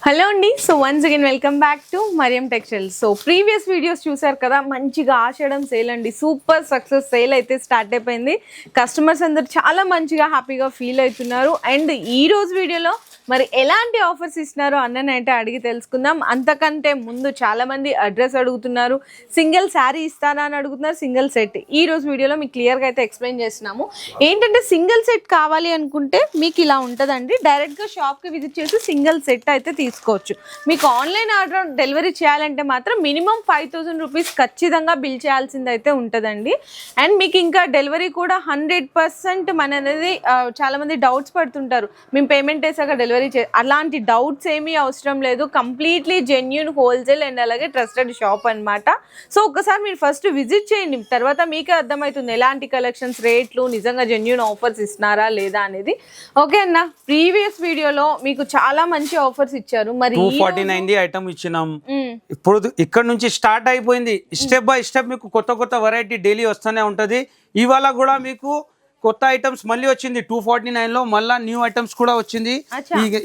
Hello అండి. So once again welcome back to Mariyam textiles. So previous videos చూసారు కదా, మంచిగా ఆషాఢం సేల్ అండి, సూపర్ సక్సెస్ సేల్ అయితే స్టార్ట్ అయిపోయింది. కస్టమర్స్ అందరు చాలా మంచిగా హ్యాపీగా ఫీల్ అవుతున్నారు. అండ్ ఈ రోజు వీడియోలో మరి ఎలాంటి ఆఫర్స్ ఇస్తున్నారో అన్ననైతే అడిగి తెలుసుకుందాం. అంతకంటే ముందు చాలా మంది అడ్రస్ అడుగుతున్నారు, సింగిల్ శారీ ఇస్తారా అని అడుగుతున్నారు, సింగిల్ సెట్. ఈ రోజు వీడియోలో మీకు క్లియర్గా అయితే ఎక్స్ప్లెయిన్ చేస్తున్నాము. ఏంటంటే సింగిల్ సెట్ కావాలి అనుకుంటే మీకు ఇలా ఉంటుందండి, డైరెక్ట్గా షాప్కి విజిట్ చేసి సింగిల్ సెట్ అయితే తీసుకోవచ్చు. మీకు ఆన్లైన్ ఆర్డర్ డెలివరీ చేయాలంటే మాత్రం మినిమం 5000 రూపీస్ ఖచ్చితంగా బిల్ చేయాల్సింది అయితే ఉంటుందండి. అండ్ మీకు ఇంకా డెలివరీ కూడా 100% మనది చాలా మంది డౌట్స్ పడుతుంటారు, మేము పేమెంట్ వేసాక డెలివరీ అలాంటి డౌట్స్ ఏమీ అవసరం లేదు. కంప్లీట్లీ జెన్యూన్ హోల్సేల్ అండ్ అలాగే ట్రస్టెడ్ షాప్ అనమాట. సో ఒకసారి మీరు ఫస్ట్ విజిట్ చేయండి, తర్వాత మీకే అర్థమవుతుంది ఎలాంటి కలెక్షన్స్, రేట్లు, నిజంగా జెన్యూన్ ఆఫర్స్ ఇస్తున్నారా లేదా అనేది. ఓకే అన్న, ప్రీవియస్ వీడియోలో మీకు చాలా మంచి ఆఫర్స్ ఇచ్చారు. మరి 249 ఐటమ్ ఇచ్చినాం. ఇప్పుడు ఇక్కడ నుంచి స్టార్ట్ అయిపోయింది, స్టెప్ బై స్టెప్ మీకు కొత్త కొత్త వెరైటీ డైలీ వస్తూనే ఉంటది. ఇవాళ కూడా మీకు కొత్త ఐటమ్స్ మళ్ళీ వచ్చింది 249 లో, మళ్ళీ న్యూ ఐటమ్స్ కూడా వచ్చింది.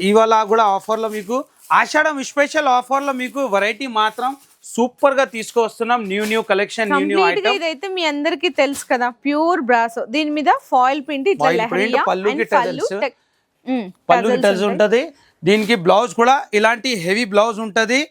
ఇవాళ కూడా ఆఫర్ లో మీకు ఆషాఢం స్పెషల్ ఆఫర్ లో మీకు వెరైటీ మాత్రం సూపర్ గా తీసుకొస్తున్నాం. New collection, new item. ఇదైతే మీ అందరికి తెలుసు కదా, ప్యూర్ బ్రాసో, దీని మీద ఫాయిల్ ప్రింట్, పళ్ళుకి టెల్స్ ఉంటది. దీనికి బ్లౌజ్ కూడా ఇలాంటి హెవీ బ్లౌజ్ ఉంటది.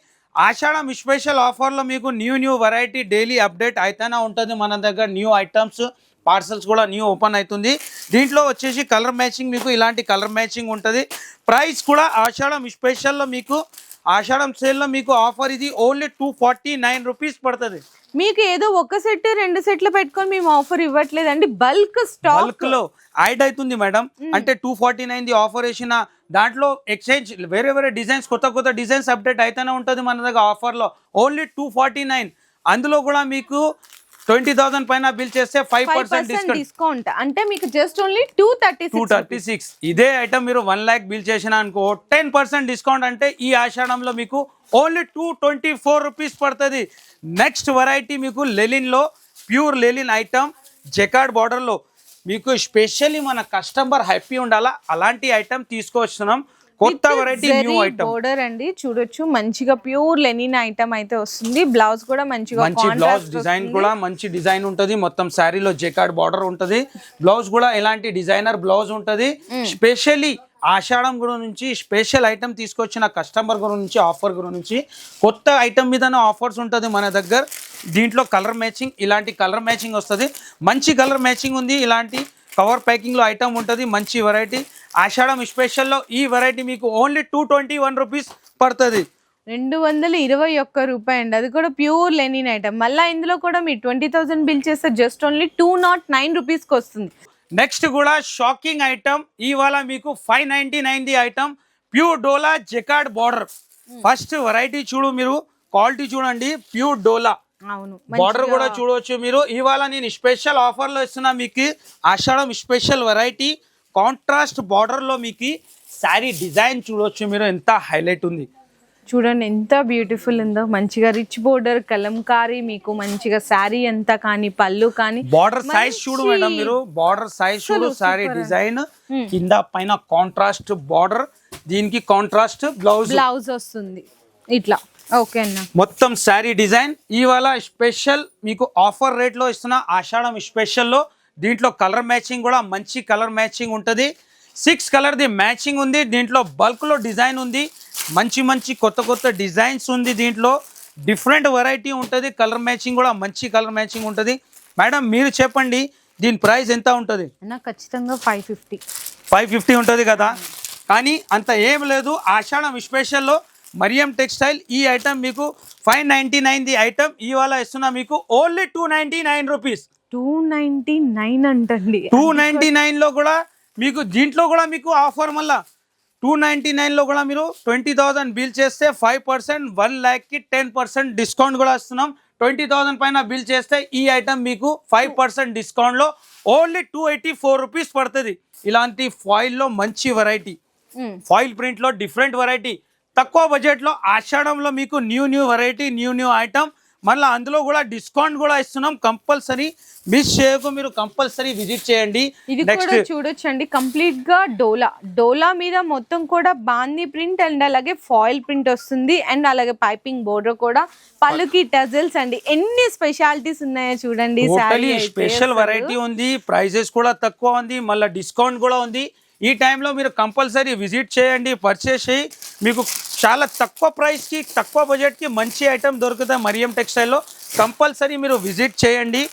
ఆషాఢం స్పెషల్ ఆఫర్ లో మీకు న్యూ వెరైటీ డైలీ అప్డేట్ అయితేనే ఉంటది. మన దగ్గర న్యూ ఐటమ్స్, పార్సల్స్ కూడా న్యూ ఓపెన్ అవుతుంది. దీంట్లో వచ్చేసి కలర్ మ్యాచింగ్, మీకు ఇలాంటి కలర్ మ్యాచింగ్ ఉంటుంది. ప్రైస్ కూడా ఆషాఢం స్పెషల్లో మీకు ఆషాఢం సేల్లో మీకు ఆఫర్ ఇది ఓన్లీ 249 రూపీస్ పడుతుంది. మీకు ఏదో ఒక సెట్ రెండు సెట్లు పెట్టుకొని మేము ఆఫర్ ఇవ్వట్లేదండి, బల్క్ స్టాక్, బల్క్ లో యాడ్ అవుతుంది మేడం. అంటే 249 ఆఫర్ వేసిన దాంట్లో ఎక్స్చేంజ్ వేరే డిజైన్స్, కొత్త డిజైన్స్ అప్డేట్ అయితేనే ఉంటుంది మన దగ్గర ఆఫర్ లో. ఓన్లీ 249, అందులో కూడా మీకు 20,000 పైన బిల్ చేస్తే 5% డిస్కౌంట్. అంటే మీకు జస్ట్ ఓన్లీ 236. ఇదే ఐటమ్ మీరు 1 lakh బిల్ చేసిన అనుకో 10% డిస్కౌంట్. అంటే ఈ ఆషాఢంలో మీకు ఓన్లీ 224 రూపీస్ పడుతుంది. నెక్స్ట్ వెరైటీ మీకు లెలిన్ లో, ప్యూర్ లెలిన్ ఐటమ్, జెకార్డ్ బార్డర్ లో మీకు స్పెషల్లీ మన కస్టమర్ హ్యాపీ ఉండాలా అలాంటి ఐటమ్ తీసుకొస్తున్నాం. కొత్త వెరైటీ, న్యూ ఐటమ్ బోర్డర్ అండి, చూడొచ్చు మంచిగా ప్యూర్ లెనిన్ ఐటమ్ అయితే వస్తుంది. బ్లౌజ్ కూడా మంచి బ్లౌజ్ డిజైన్ కూడా మంచి డిజైన్ ఉంటది. మొత్తం శారీలో జెకార్డ్ బార్డర్ ఉంటది. బ్లౌజ్ కూడా ఇలాంటి డిజైనర్ బ్లౌజ్ ఉంటది. స్పెషల్లీ ఆషాఢం గురించి స్పెషల్ ఐటమ్ తీసుకొచ్చిన కస్టమర్ గురించి, ఆఫర్ గురించి కొత్త ఐటమ్ మీద ఆఫర్స్ ఉంటుంది మన దగ్గర. దీంట్లో కలర్ మ్యాచింగ్, ఇలాంటి కలర్ మ్యాచింగ్ వస్తుంది. మంచి కలర్ మ్యాచింగ్ ఉంది. ఇలాంటి కవర్ ప్యాకింగ్ లో ఐటమ్ ఉంటుంది. మంచి వెరైటీ ఆషాఢం స్పెషల్లో ఈ వెరైటీ మీకు ఓన్లీ 221 రూపీస్ పడుతుంది. 221 రూపాయి అండి, అది కూడా ప్యూర్ లెనిన్ ఐటమ్. మళ్ళీ ఇందులో కూడా మీరు 20,000 బిల్ చేస్తే జస్ట్ ఓన్లీ 209 రూపీస్కి వస్తుంది. నెక్స్ట్ కూడా షాకింగ్ ఐటమ్, ఇవాళ మీకు 599 ఐటమ్, ప్యూర్ డోలా జెకార్డ్ బార్డర్. ఫస్ట్ వెరైటీ చూడు, మీరు క్వాలిటీ చూడండి, ప్యూర్ డోలా బార్డర్ కూడా చూడవచ్చు మీరు. ఇవాళ నేను స్పెషల్ ఆఫర్ లో ఇస్తున్నా మీకు ఆషాఢం స్పెషల్ వెరైటీ. కాంట్రాస్ట్ బార్డర్ లో మీకు శారీ డిజైన్ చూడవచ్చు మీరు, ఎంత హైలైట్ ఉంది చూడండి, ఎంత బ్యూటిఫుల్ ఉందో. మంచిగా రిచ్ బోర్డర్ కలంకారీ, మీకు మంచిగా శారీ అంతా కానీ, పళ్ళు కానీ, బార్డర్ సైజ్ చూడు మేడం మీరు, బార్డర్ సైజ్ చూడు, శారీ డిజైన్ కింద పైన కాంట్రాస్ట్ బార్డర్, దీనికి కాంట్రాస్ట్ బ్లౌజ్ వస్తుంది ఇట్లా. ఓకే అన్న, మొత్తం శారీ డిజైన్. ఇవాళ స్పెషల్ మీకు ఆఫర్ రేట్ లో ఇస్తున్న ఆషాఢం స్పెషల్లో. దీంట్లో కలర్ మ్యాచింగ్ కూడా మంచి కలర్ మ్యాచింగ్ ఉంటుంది. 6 కలర్ ది మ్యాచింగ్ ఉంది. దీంట్లో బల్క్ లో డిజైన్ ఉంది. మంచి కొత్త డిజైన్స్ ఉంది. దీంట్లో డిఫరెంట్ వెరైటీ ఉంటుంది. కలర్ మ్యాచింగ్ కూడా మంచి కలర్ మ్యాచింగ్ ఉంటుంది. మేడం మీరు చెప్పండి, దీని ప్రైస్ ఎంత ఉంటుంది? ఖచ్చితంగా 550 ఉంటుంది కదా. కానీ అంత ఏం లేదు. ఆషాఢం స్పెషల్లో మరియం టెక్స్టైల్ ఈ ఐటమ్ మీకు 599 ది ఐటమ్ ఇవాళ ఇస్తున్నా మీకు ఓన్లీ 299 రూపీస్. 299 అంటండి. 299 లో కూడా మీకు, దీంట్లో కూడా మీకు ఆఫర్ మళ్ళా 299 లో కూడా మీరు 20,000 బిల్ చేస్తే 5%, 1 lakh కి 10% డిస్కౌంట్ కూడా ఇస్తున్నాం. 20,000 పైన బిల్ చేస్తే ఈ ఐటమ్ మీకు 5% డిస్కౌంట్ లో ఓన్లీ 284 రూపీస్ పడుతుంది. ఇలాంటి ఫాయిల్ లో మంచి వెరైటీ, ఫాయిల్ ప్రింట్ లో డిఫరెంట్ వెరైటీ, తక్కువ బడ్జెట్ లో ఆషాఢంలో మీకు న్యూ వెరైటీ, న్యూ ఐటమ్. మళ్ళీ అందులో కూడా డిస్కౌంట్ కూడా ఇస్తున్నాం. కంపల్సరీ మిస్ చేయకు, మీరు కంపల్సరీ విజిట్ చేయండి. ఇది కూడా చూడొచ్చండి, కంప్లీట్ గా డోలా మీద మొత్తం కూడా బాందీ ప్రింట్ అండ్ అలాగే ఫాయిల్ ప్రింట్ వస్తుంది అండ్ అలాగే పైపింగ్ బోర్డర్ కూడా, పళ్ళుకి టజల్స్ అండి. ఎన్ని స్పెషాలిటీస్ ఉన్నాయో చూడండి. స్పెషల్ వెరైటీ ఉంది, ప్రైజెస్ కూడా తక్కువ ఉంది, మళ్ళీ డిస్కౌంట్ కూడా ఉంది. ఈ టైంలో మీరు కంపల్సరీ విజిట్ చేయండి, పర్చేస్ చేయి. మీకు చాలా తక్కువ ప్రైస్కి, తక్కువ బడ్జెట్కి మంచి ఐటమ్ దొరుకుతాయి మరియం టెక్స్టైల్లో. కంపల్సరీ మీరు విజిట్ చేయండి.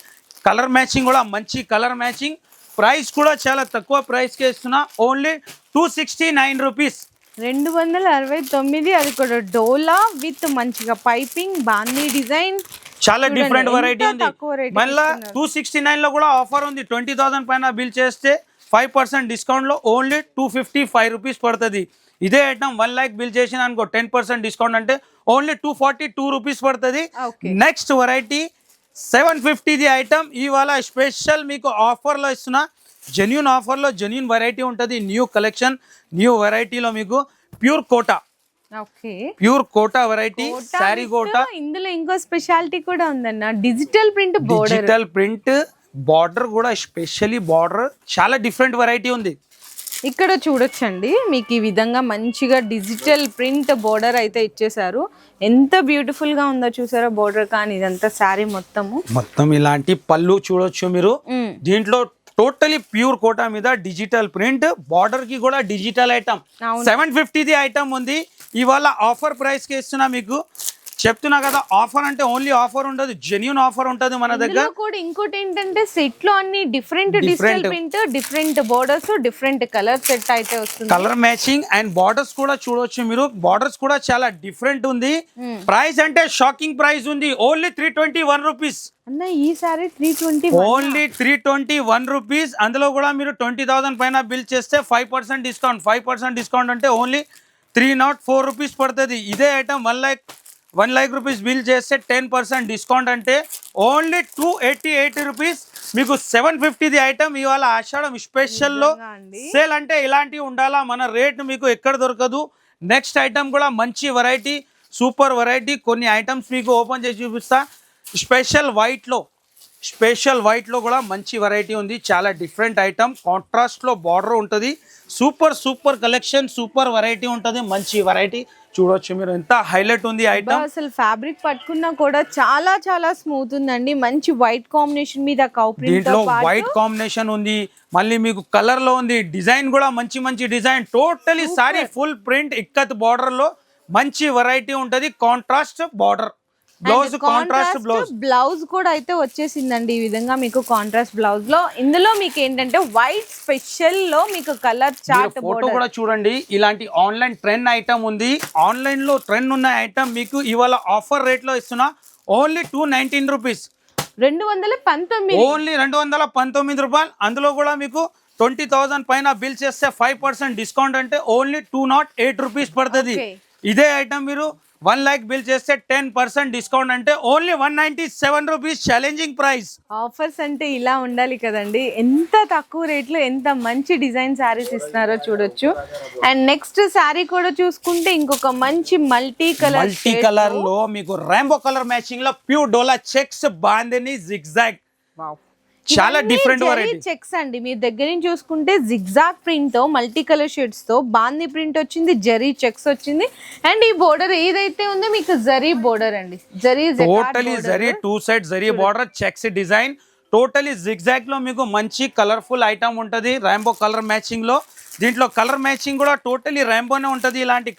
కలర్ మ్యాచింగ్ కూడా మంచి కలర్ మ్యాచింగ్. ప్రైస్ కూడా చాలా తక్కువ ప్రైస్కి ఇస్తున్నా, ఓన్లీ 269 రూపీస్. 269. అది కూడా డోలా విత్ మంచిగా పైపింగ్ బాందీ డిజైన్, చాలా డిఫరెంట్ వెరైటీ ఉంది. మళ్ళీ 269 లో కూడా ఆఫర్ ఉంది. 20,000 పైన బిల్ చేస్తే 5% డిస్కౌంట్ లో ఓన్లీ 255 రూపీస్ పడుతుంది. ఇదే ఐటమ్ 1 lakh బిల్ చేసిన అనుకో 10% డిస్కౌంట్ అంటే ఓన్లీ 242 రూపీస్ పడుతుంది. నెక్స్ట్ వెరైటీ 750 ఐటమ్ ఇవాళ స్పెషల్ మీకు ఆఫర్ లో ఇస్తున్నా. జెన్యూన్ ఆఫర్ లో జెన్యూన్ వెరైటీ ఉంటుంది. న్యూ కలెక్షన్, న్యూ వెరైటీలో మీకు pure Kota, pure Kota variety, sorry Kota. ఇందులో ఇంకో స్పెషాలిటీ కూడా ఉందన్న, digital print border. Digital print border కూడా స్పెషల్లీ బార్డర్ చాలా డిఫరెంట్ వెరైటీ ఉంది. ఇక్కడ చూడొచ్చండి, మీకు ఈ విధంగా మంచిగా డిజిటల్ ప్రింట్ బోర్డర్ అయితే ఇచ్చేసారు. ఎంత బ్యూటిఫుల్ గా ఉందో చూసారా బోర్డర్. కానీ ఇదంతా శారీ మొత్తం ఇలాంటి పళ్ళు చూడొచ్చు మీరు. దీంట్లో టోటలీ ప్యూర్ కోటా మీద డిజిటల్ ప్రింట్, బార్డర్ కి కూడా డిజిటల్ ఐటమ్. 750 ఐటమ్ ఉంది. ఇవాళ ఆఫర్ ప్రైస్ కి ఇస్తున్నా మీకు. చెప్తున్నా కదా, ఆఫర్ అంటే ఓన్లీ ఆఫర్ ఉండదు, జెన్యూన్ ఆఫర్ ఉంటుంది మన దగ్గర. కూడా ఇంకోటి ఏంటంటే సెట్ లో అన్ని different digital print, different borders, different colour set అయితే వస్తుంది. కలర్ మ్యాచింగ్ అండ్ బార్డర్స్ కూడా చూడొచ్చు మీరు. బార్డర్స్ కూడా చాలా డిఫరెంట్ ఉంది. ప్రైస్ అంటే షాకింగ్ ప్రైస్ ఉంది, ఓన్లీ 321 రూపీస్. అన్న ఈ సారీ 320, ఓన్లీ 321 రూపీస్. అందులో కూడా మీరు 20,000 పైన బిల్ చేస్తే 5% డిస్కౌంట్. 5% డిస్కౌంట్ అంటే ఓన్లీ 304 రూపీస్ పడుతుంది. ఇదే ఐటమ్ 1 lakh రూపీస్ బిల్ చేస్తే 10% డిస్కౌంట్ అంటే ఓన్లీ 288 రూపీస్. మీకు 750 ఐటమ్ ఇవాళ ఆషాఢం స్పెషల్లో సేల్ అంటే ఇలాంటివి ఉండాలా, మన రేట్ మీకు ఎక్కడ దొరకదు. నెక్స్ట్ ఐటమ్ కూడా మంచి వెరైటీ, సూపర్ వెరైటీ. కొన్ని ఐటమ్స్ మీకు ఓపెన్ చేసి చూపిస్తా. స్పెషల్ వైట్లో కూడా మంచి వెరైటీ ఉంది. చాలా డిఫరెంట్ ఐటమ్, కాంట్రాస్ట్లో బార్డర్ ఉంటుంది. సూపర్ కలెక్షన్, సూపర్ వెరైటీ ఉంటుంది. మంచి వెరైటీ చూడొచ్చు మీరు, ఎంత హైలైట్ ఉంది ఐటమ్. అసలు ఫ్యాబ్రిక్ పట్టుకున్నా కూడా చాలా చాలా స్మూత్ ఉందండి. మంచి వైట్ కాంబినేషన్ మీద కౌ ప్రింట్, దీంట్లో వైట్ కాంబినేషన్ ఉంది, మళ్ళీ మీకు కలర్ లో ఉంది. డిజైన్ కూడా మంచి design. Totally sorry full print ikat border లో మంచి వెరైటీ ఉంటది. Contrast border, blouse contrast blouse కూడా అయితే వచ్చేసిందండి. ఈ విధంగా మీకు కాంట్రాస్ట్ బ్లౌజ్ లో, ఇందులో మీకు ఏంటంటే వైట్ స్పెషల్ లో మీకు కలర్ చార్ట్ ఫోటో కూడా చూడండి. ఇలాంటి ఆన్లైన్ ట్రెండ్ ఐటమ్ ఉంది. ఆన్లైన్ లో ట్రెండ్ ఉన్న ఐటమ్ మీకు ఇవాళ ఆఫర్ రేట్ లో ఇస్తున్నా, ఓన్లీ 219 రూపీస్. 219, ఓన్లీ 219 రూపాయలు. అందులో కూడా మీకు 20,000 పైన బిల్ చేస్తే 5% డిస్కౌంట్ అంటే ఓన్లీ 208 రూపీస్ పడుతుంది. ఇదే ఐటమ్ మీరు 1 lakh బిల్ చేస్తే 10% డిస్కౌంట్ అంటే only 197 rupees. Challenging price. Offers అంటే ఇలా ఉండాలి కదండి. ఎంత తక్కువ రేట్లో ఎంత మంచి డిజైన్ శారీస్ ఇస్తున్నారో చూడొచ్చు. అండ్ నెక్స్ట్ శారీ కూడా చూసుకుంటే ఇంకొక మంచి మల్టీ కలర్ లో మీకు రెయిన్బో కలర్ మ్యాచింగ్ లో ప్యూర్ డోలా చెక్స్ బాందిని జిగ్జాగ్. చాలా డిఫరెంట్ వెరైటీ చెక్స్ అండి. మీరు దగ్గర నుంచి చూసుకుంటే జిగ్జాగ్ ప్రింట్ తో మల్టీ కలర్ షేడ్స్ తో బాందీ ప్రింట్ వచ్చింది, జరీ చెక్స్ వచ్చింది. అండ్ ఈ బోర్డర్ ఏదైతే ఉందో మీకు జరీ బోర్డర్ అండి, totally zari 2 side zari border, checks design. Totally zigzag లో మీకు మంచి కలర్ఫుల్ ఐటమ్ ఉంటది రెయిన్బో కలర్ మ్యాచింగ్ లో. దీంట్లో కలర్ మ్యాచింగ్ కూడా టోటలీ రెయిన్బోనే ఉంటది. ఇలాంటి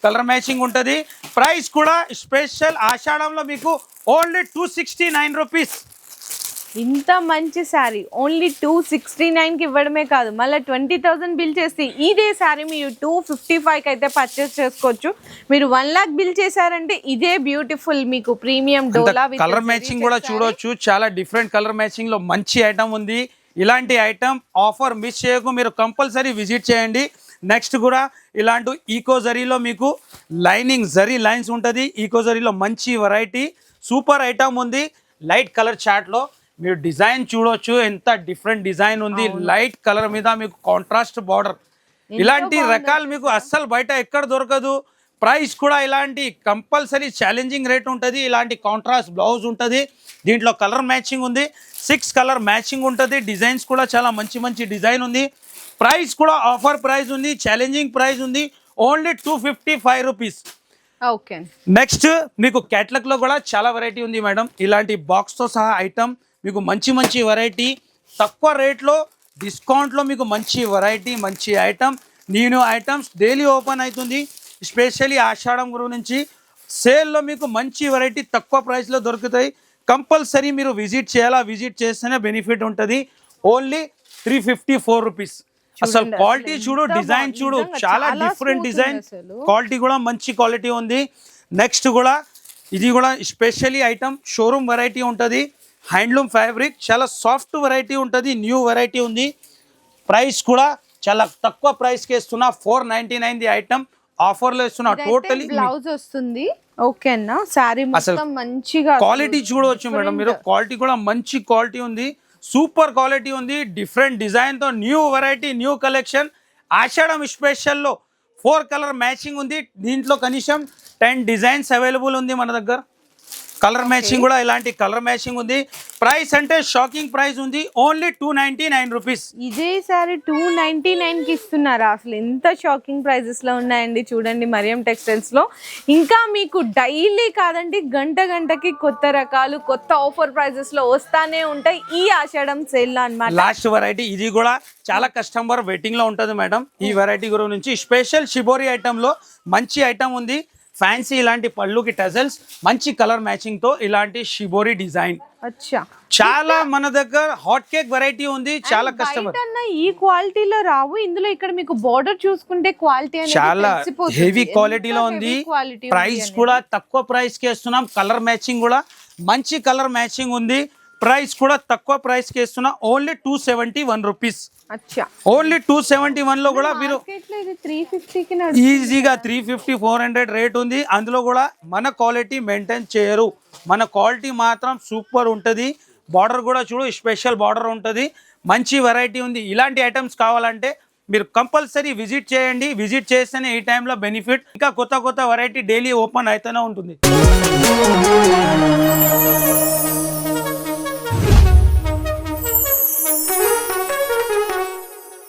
కలర్ మ్యాచింగ్ ఉంటది. ప్రైస్ కూడా స్పెషల్ ఆషాఢంలో మీకు ఓన్లీ 269 రూపీస్. ఇంత మంచి శారీ ఓన్లీ 269 కి ఇవ్వడమే కాదు, మళ్ళీ 20,000 బిల్ చేస్తే ఇదే శారీ మీరు 255 కి అయితే పర్చేస్ చేసుకోవచ్చు. మీరు 1 lakh బిల్ చేశారంటే ఇదే బ్యూటిఫుల్ మీకు ప్రీమియం డోలా కలర్ మ్యాచింగ్ కూడా చూడొచ్చు. చాలా డిఫరెంట్ కలర్ మ్యాచింగ్ లో మంచి ఐటమ్ ఉంది. ఇలాంటి ఐటమ్ ఆఫర్ మిస్ చేయకు, మీరు కంపల్సరీ విజిట్ చేయండి. నెక్స్ట్ కూడా ఇలాంటి ఈకో జరీలో మీకు లైనింగ్ జరీ లైన్స్ ఉంటుంది. ఈకో జరీలో మంచి వెరైటీ సూపర్ ఐటమ్ ఉంది. లైట్ కలర్ చార్ట్ లో మీరు డిజైన్ చూడొచ్చు, ఎంత డిఫరెంట్ డిజైన్ ఉంది. లైట్ కలర్ మీద మీకు కాంట్రాస్ట్ బార్డర్. ఇలాంటి రకాలు మీకు అస్సలు బయట ఎక్కడ దొరకదు. ప్రైస్ కూడా ఇలాంటి కంపల్సరీ ఛాలెంజింగ్ రేట్ ఉంటుంది. ఇలాంటి కాంట్రాస్ట్ బ్లౌజ్ ఉంటుంది. దీంట్లో కలర్ మ్యాచింగ్ ఉంది, 6 కలర్ మ్యాచింగ్ ఉంటుంది. డిజైన్స్ కూడా చాలా మంచి మంచి డిజైన్ ఉంది. ప్రైస్ కూడా ఆఫర్ ప్రైస్ ఉంది, ఛాలెంజింగ్ ప్రైస్ ఉంది, ఓన్లీ 255 రూపీస్. ఓకే. నెక్స్ట్ మీకు క్యాటలాగ్లో కూడా చాలా వెరైటీ ఉంది మేడం. ఇలాంటి బాక్స్తో సహా ఐటమ్ మీకు మంచి మంచి వెరైటీ, తక్కువ రేట్లో డిస్కౌంట్లో మీకు మంచి వెరైటీ, మంచి item, new items daily open అవుతుంది. స్పెషల్లీ ఆషాఢం గురించి సేల్లో మీకు మంచి వెరైటీ తక్కువ ప్రైస్లో దొరుకుతాయి. కంపల్సరీ మీరు విజిట్ చేయాలా, విజిట్ చేస్తేనే బెనిఫిట్ ఉంటుంది. Only 354 rupees. అసలు క్వాలిటీ చూడు, డిజైన్ చూడు, చాలా డిఫరెంట్ డిజైన్, క్వాలిటీ కూడా మంచి క్వాలిటీ ఉంది. నెక్స్ట్ కూడా ఇది కూడా స్పెషల్లీ ఐటమ్ షోరూమ్ వెరైటీ ఉంటుంది. హ్యాండ్లూమ్ ఫ్యాబ్రిక్, చాలా సాఫ్ట్ వెరైటీ ఉంటుంది, న్యూ వెరైటీ ఉంది. ప్రైస్ కూడా చాలా తక్కువ ప్రైస్కి ఇస్తున్నా, 499 ది ఐటమ్ ఆఫర్లో ఇస్తున్నా. టోటలీ బ్లౌజ్ వస్తుంది. ఓకే అన్న, సారీ మొత్తం మంచిగా క్వాలిటీ చూడవచ్చు మేడం మీరు. క్వాలిటీ కూడా మంచి క్వాలిటీ ఉంది, సూపర్ క్వాలిటీ ఉంది. డిఫరెంట్ డిజైన్తో న్యూ వెరైటీ, న్యూ కలెక్షన్. ఆషాఢం స్పెషల్లో 4 కలర్ మ్యాచింగ్ ఉంది. దీంట్లో కనీసం 10 డిజైన్స్ అవైలబుల్ ఉంది మన దగ్గర. కలర్ మ్యాచింగ్ కూడా ఇలాంటి కలర్ మ్యాచింగ్ ఉంది. ప్రైస్ అంటే షాకింగ్ ప్రైస్ ఉంది, ఓన్లీ 299 రూపీస్. ఇదే సారీ 299 కి ఇస్తున్నారా? అసలు ఎంత షాకింగ్ ప్రైజెస్ లో ఉన్నాయండి చూడండి మరియం టెక్స్టైల్స్ లో. ఇంకా మీకు డైలీ కాదండి, గంట గంటకి కొత్త రకాలు, కొత్త ఆఫర్ ప్రైజెస్ లో వస్తానే ఉంటాయి ఈ ఆషాఢం సేల్ లో అన్నమాట. లాస్ట్ వెరైటీ ఇది కూడా చాలా కస్టమర్ వెయిటింగ్ లో ఉంటుంది మేడం. ఈ వెరైటీ గురించి స్పెషల్ షిబోరి ఐటమ్ లో మంచి ఐటమ్ ఉంది. ఫ్యాన్సీ ఇలాంటి పళ్ళుకి టజల్స్, మంచి కలర్ మ్యాచింగ్ తో ఇలాంటి షిబోరి డిజైన్. అచ్చా, చాలా మన దగ్గర హాట్ కేక్ వెరైటీ ఉంది. చాలా కస్టమర్ ఈ క్వాలిటీలో రావు. ఇందులో ఇక్కడ మీకు బోర్డర్ చూసుకుంటే క్వాలిటీ చాలా హెవీ క్వాలిటీలో ఉంది. ప్రైస్ కూడా తక్కువ ప్రైస్ కి ఇస్తున్నాం. కలర్ మ్యాచింగ్ కూడా మంచి కలర్ మ్యాచింగ్ ఉంది. ప్రైస్ కూడా తక్కువ ప్రైస్ కి ఇస్తున్నా, ఓన్లీ 271 రూపీస్. ఓన్లీ 271 లో కూడా మీరు ఈజీగా 350 400 రేట్ ఉంది. అందులో కూడా మన క్వాలిటీ మెయింటైన్ చేయరు, మన క్వాలిటీ మాత్రం సూపర్ ఉంటుంది. బార్డర్ కూడా చూడు, స్పెషల్ బార్డర్ ఉంటుంది, మంచి వెరైటీ ఉంది. ఇలాంటి ఐటమ్స్ కావాలంటే మీరు కంపల్సరీ విజిట్ చేయండి. విజిట్ చేస్తేనే ఈ టైంలో బెనిఫిట్. ఇంకా కొత్త కొత్త వెరైటీ డైలీ ఓపెన్ అయితేనే ఉంటుంది.